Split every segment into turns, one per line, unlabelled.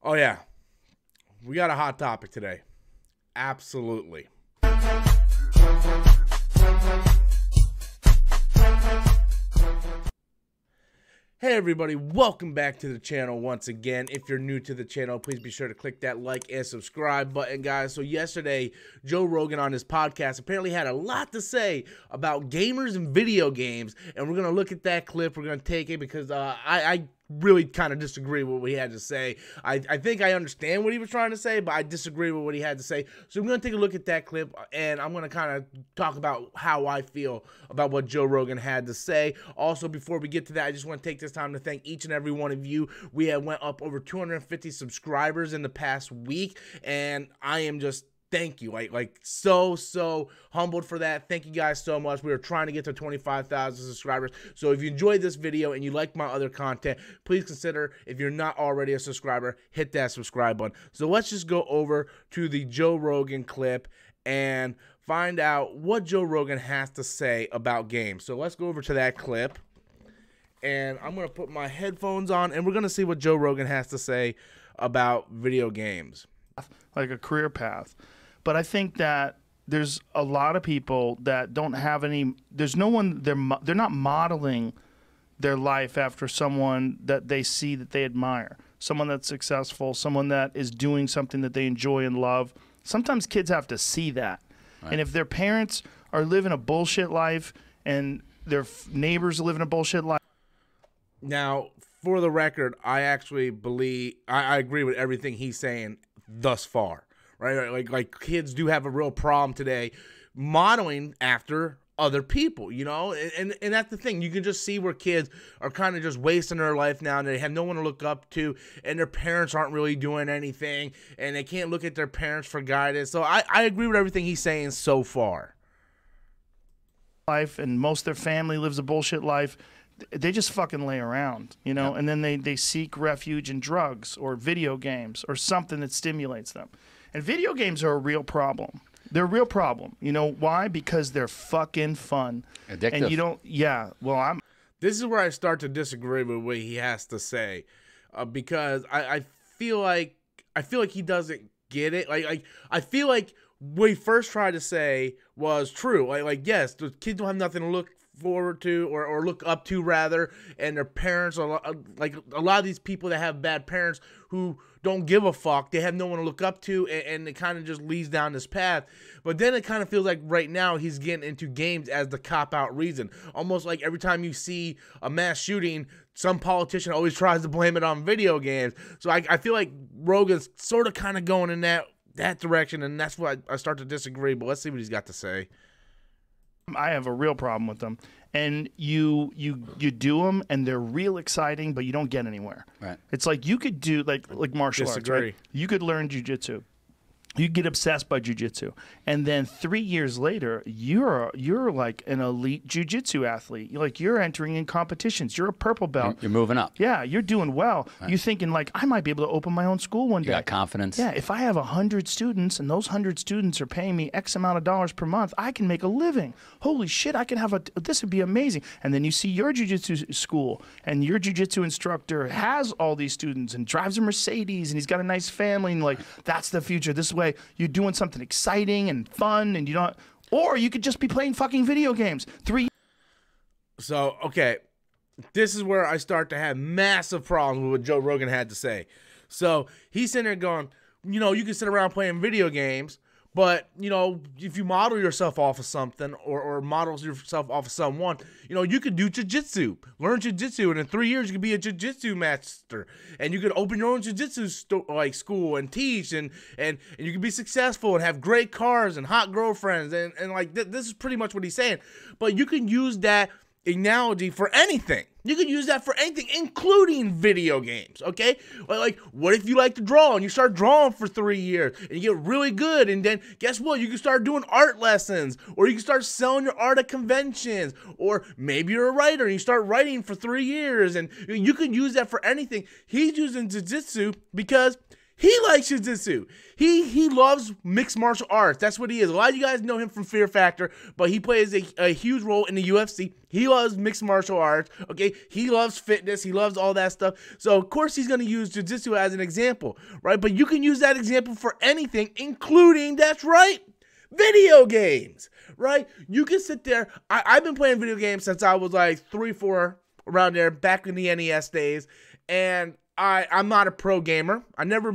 Oh, yeah. We got a hot topic today. Absolutely. Hey everybody, welcome back to the channel once again. If you're new to the channel, please be sure to click that like and subscribe button, guys. So yesterday, Joe Rogan on his podcast apparently had a lot to say about gamers and video games, and we're going to look at that clip. We're going to take it because I really kind of disagree with what he had to say. I think I understand what he was trying to say, but I disagree with what he had to say. So we're going to take a look at that clip, and I'm going to kind of talk about how I feel about what Joe Rogan had to say. Also, before we get to that, I just want to take this time to thank each and every one of you. We have went up over 250 subscribers in the past week, and I am just thank you, like so humbled for that. Thank you guys so much. We are trying to get to 25,000 subscribers. So if you enjoyed this video and you like my other content, please consider, if you're not already a subscriber, hit that subscribe button. So let's just go over to the Joe Rogan clip and find out what Joe Rogan has to say about games. So let's go over to that clip, and I'm going to put my headphones on, and we're going to see what Joe Rogan has to say about video games.
Like a career path. But I think that there's a lot of people that don't have any, there's no one, they're not modeling their life after someone that they see that they admire, someone that's successful, someone that is doing something that they enjoy and love. Sometimes kids have to see that. Right. And if their parents are living a bullshit life and their neighbors are living a bullshit life.
Now, for the record, I actually believe, I agree with everything he's saying thus far. Right, like kids do have a real problem today modeling after other people, you know, and that's the thing. You can just see where kids are kind of just wasting their life now, and they have no one to look up to, and their parents aren't really doing anything, and they can't look at their parents for guidance. So I agree with everything he's saying so far.
Life, and most of their family lives a bullshit life. They just fucking lay around, you know, and then they seek refuge in drugs or video games or something that stimulates them. And video games are a real problem. They're a real problem. You know why? Because they're fucking fun.
Addictive.
And you don't, yeah, well,
This is where I start to disagree with what he has to say, because I feel like he doesn't get it. Like I feel like what he first tried to say was true. Like yes, the kids don't have nothing to look forward to or look up to, rather, and their parents are like a lot of these people that have bad parents who don't give a fuck. They have no one to look up to, and it kind of just leads down this path. But then it kind of feels like right now he's getting into games as the cop-out reason. Almost like every time you see a mass shooting, some politician always tries to blame it on video games. So I feel like Rogan's sort of kind of going in that direction, and that's why I start to disagree. But let's see what he's got to say.
I have a real problem with them, and you do them, and they're real exciting, but you don't get anywhere. Right? It's like you could do like martial arts. Right? You could learn jujitsu. You get obsessed by jiu-jitsu, and then 3 years later, you're like an elite jiu-jitsu athlete. You're entering in competitions. You're a purple belt.
You're moving up.
Yeah, you're doing well. Right. You're thinking like, I might be able to open my own school one day.
You got confidence.
Yeah, if I have 100 students and those 100 students are paying me X amount of dollars per month, I can make a living. Holy shit, I can have this would be amazing. And then you see your jiu-jitsu school, and your jiu-jitsu instructor has all these students and drives a Mercedes, and he's got a nice family, and like, that's the future. This way, you're doing something exciting and fun, and you don't, or you could just be playing fucking video games.
So, okay, this is where I start to have massive problems with what Joe Rogan had to say. So he's sitting there going, you know, you can sit around playing video games, but, you know, if you model yourself off of something or model yourself off of someone, you know, you could do jiu-jitsu, learn jiu-jitsu, and in 3 years you could be a jiu-jitsu master, and you could open your own jiu-jitsu school and teach, and you could be successful and have great cars and hot girlfriends, and like this is pretty much what he's saying. But you can use that analogy for anything. You can use that for anything, including video games, okay? Like, what if you like to draw and you start drawing for 3 years and you get really good, and then guess what? You can start doing art lessons, or you can start selling your art at conventions, or maybe you're a writer and you start writing for 3 years, and you can use that for anything. He's using jiu-jitsu because He likes jiu-jitsu. He loves mixed martial arts. That's what he is. A lot of you guys know him from Fear Factor, but he plays a huge role in the UFC. He loves mixed martial arts, okay? He loves fitness. He loves all that stuff. So, of course, he's going to use jiu-jitsu as an example, right? But you can use that example for anything, including, that's right, video games, right? You can sit there. I've been playing video games since I was like 3, 4, around there, back in the NES days, and I'm not a pro gamer. I never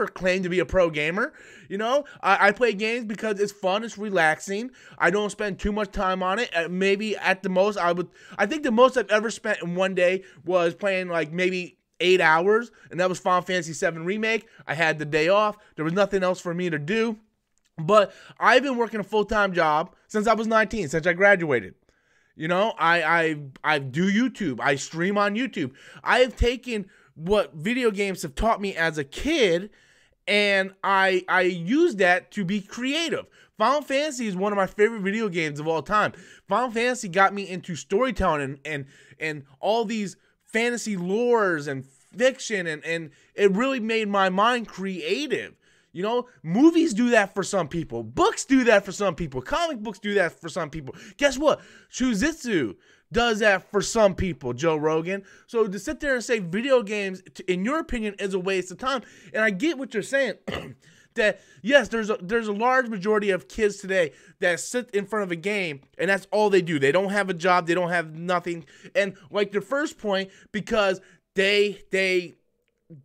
claimed to be a pro gamer. You know, I play games because it's fun, it's relaxing. I don't spend too much time on it. Maybe at the most, I think the most I've ever spent in one day was playing like maybe 8 hours, and that was Final Fantasy VII Remake. I had the day off. There was nothing else for me to do. But I've been working a full-time job since I was 19, since I graduated. You know, I do YouTube. I stream on YouTube. I have taken what video games have taught me as a kid, and I use that to be creative. Final Fantasy is one of my favorite video games of all time. Final Fantasy got me into storytelling and all these fantasy lores and fiction, and it really made my mind creative. You know, movies do that for some people. Books do that for some people. Comic books do that for some people. Guess what? Jiu-jitsu does that for some people, Joe Rogan. So to sit there and say video games, in your opinion, is a waste of time, and I get what you're saying, that yes, there's a large majority of kids today that sit in front of a game, and that's all they do. They don't have a job. They don't have nothing. And like the first point, because they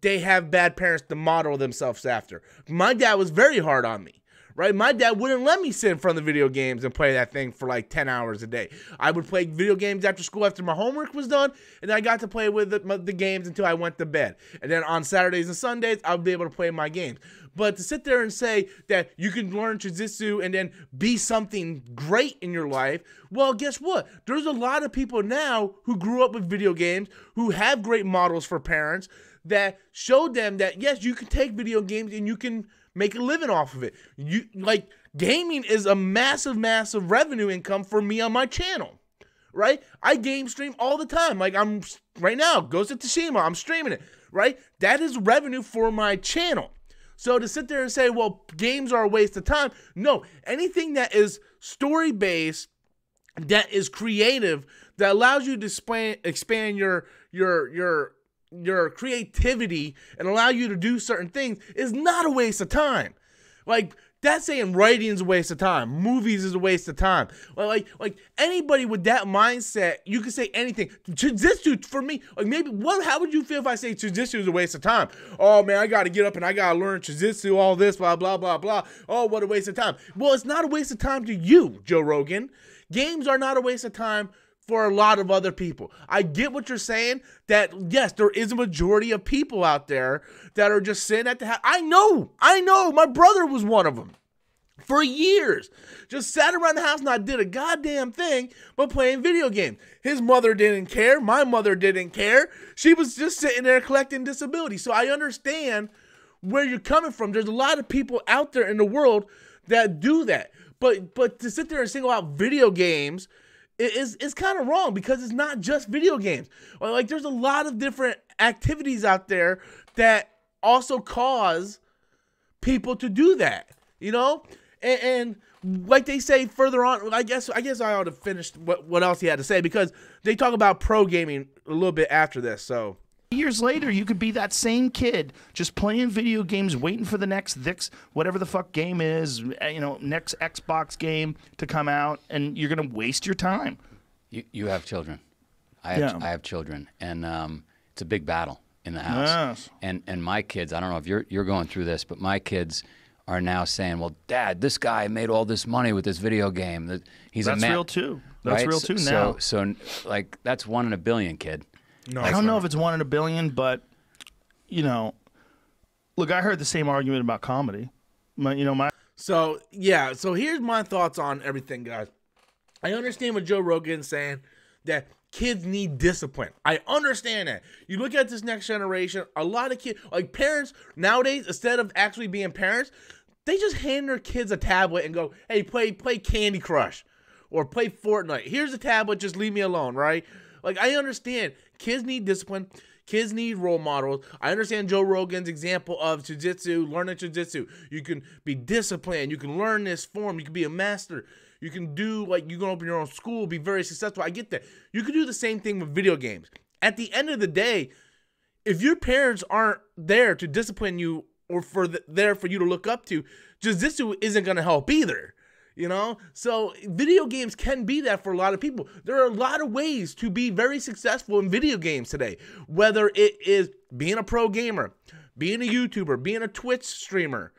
have bad parents to model themselves after. My dad was very hard on me, right? My dad wouldn't let me sit in front of the video games and play that thing for like 10 hours a day. I would play video games after school after my homework was done, and I got to play with the games until I went to bed. And then on Saturdays and Sundays, I would be able to play my games. But to sit there and say that you can learn jiu-jitsu and then be something great in your life, well, guess what? There's a lot of people now who grew up with video games, who have great models for parents, that showed them that, yes, you can take video games and you can make a living off of it. Like, gaming is a massive, massive revenue income for me on my channel, right? I game stream all the time. Like, I'm right now, Ghost of Tsushima, I'm streaming it, right? That is revenue for my channel. So to sit there and say, well, games are a waste of time, no. Anything that is story-based, that is creative, that allows you to expand your creativity and allow you to do certain things is not a waste of time. Like, that's saying writing is a waste of time. Movies is a waste of time. Like anybody with that mindset, you can say anything. Jiu-jitsu, for me, like maybe, how would you feel if I say jiu-jitsu is a waste of time? Oh, man, I got to get up and I got to learn jiu-jitsu, all this, blah, blah, blah, blah. Oh, what a waste of time. Well, it's not a waste of time to you, Joe Rogan. Games are not a waste of time for a lot of other people. I get what you're saying, that yes, there is a majority of people out there that are just sitting at the house. I know, my brother was one of them. For years, just sat around the house and not did a goddamn thing but playing video games. His mother didn't care. My mother didn't care. She was just sitting there collecting disability. So I understand where you're coming from. There's a lot of people out there in the world that do that. But to sit there and single out video games is kind of wrong, because it's not just video games. Like, there's a lot of different activities out there that also cause people to do that, you know? And like they say further on, I guess I ought to finish what else he had to say, because they talk about pro gaming a little bit after this. So
years later, you could be that same kid just playing video games, waiting for the next whatever the fuck game is, you know, next Xbox game to come out, and you're gonna waste your time.
You have children. I have children, and it's a big battle in the house. Yes. And my kids, I don't know if you're going through this, but my kids are now saying, "Well, Dad, this guy made all this money with this video game. That's
real too. That's
right?
real too now.
So like, that's 1 in a billion, kid."
No, I don't know if it's 1 in a billion, but, you know, look, I heard the same argument about comedy.
So here's my thoughts on everything, guys. I understand what Joe Rogan's saying, that kids need discipline. I understand that. You look at this next generation, a lot of kids, like parents nowadays, instead of actually being parents, they just hand their kids a tablet and go, hey, play Candy Crush or play Fortnite. Here's a tablet, just leave me alone, right? Like, I understand kids need discipline. Kids need role models. I understand Joe Rogan's example of jiu-jitsu, learning jiu-jitsu. You can be disciplined. You can learn this form. You can be a master. You can do, like, you can open your own school, be very successful. I get that. You can do the same thing with video games. At the end of the day, if your parents aren't there to discipline you or there for you to look up to, jiu-jitsu isn't going to help either. You know, so video games can be that for a lot of people. There are a lot of ways to be very successful in video games today, whether it is being a pro gamer, being a YouTuber, being a Twitch streamer,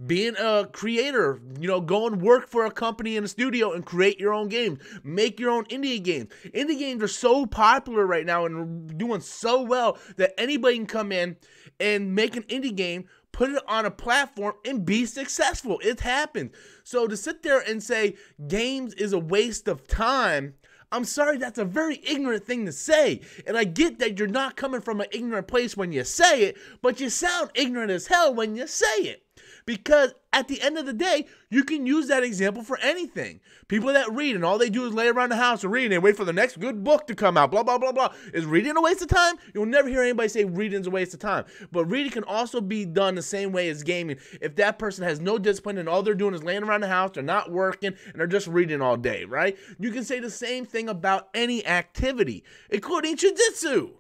being a creator, you know, go and work for a company in a studio and create your own games, make your own indie games. Indie games are so popular right now and doing so well that anybody can come in and make an indie game, put it on a platform, and be successful. It happens. So to sit there and say games is a waste of time, I'm sorry, that's a very ignorant thing to say. And I get that you're not coming from an ignorant place when you say it, but you sound ignorant as hell when you say it. Because at the end of the day, you can use that example for anything. People that read and all they do is lay around the house and read and wait for the next good book to come out, blah, blah, blah, blah. Is reading a waste of time? You'll never hear anybody say reading's a waste of time. But reading can also be done the same way as gaming. If that person has no discipline and all they're doing is laying around the house, they're not working, and they're just reading all day, right? You can say the same thing about any activity, including jiu-jitsu.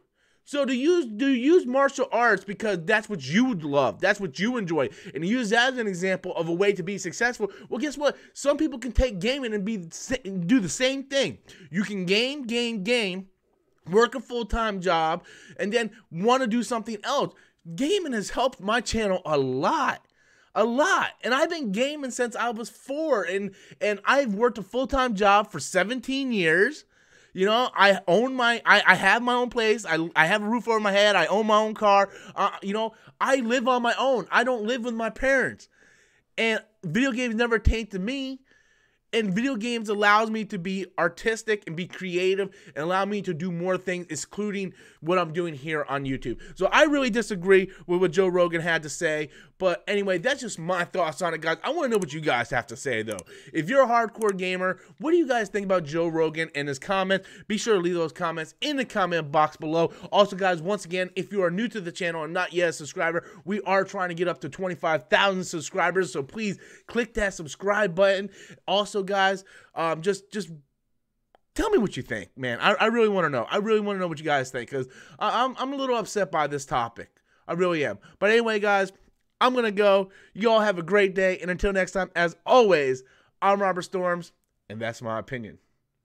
So do you use martial arts because that's what you love, that's what you enjoy, and use that as an example of a way to be successful? Well, guess what? Some people can take gaming and do the same thing. You can game, work a full-time job, and then want to do something else. Gaming has helped my channel a lot. And I've been gaming since I was 4, and I've worked a full-time job for 17 years. You know, I have my own place. I have a roof over my head. I own my own car. You know, I live on my own. I don't live with my parents. And video games never tainted me. And video games allows me to be artistic and be creative and allow me to do more things, including what I'm doing here on YouTube. So I really disagree with what Joe Rogan had to say. But anyway, that's just my thoughts on it, guys. I want to know what you guys have to say, though. If you're a hardcore gamer, what do you guys think about Joe Rogan and his comments? Be sure to leave those comments in the comment box below. Also, guys, once again, if you are new to the channel and not yet a subscriber, we are trying to get up to 25,000 subscribers. So please click that subscribe button. Also, guys, just tell me what you think, man. I really want to know. I really want to know what you guys think, because I'm a little upset by this topic. I really am. But anyway, guys, I'm gonna go. You all have a great day, and until next time, as always, I'm Robert Storms, and that's my opinion.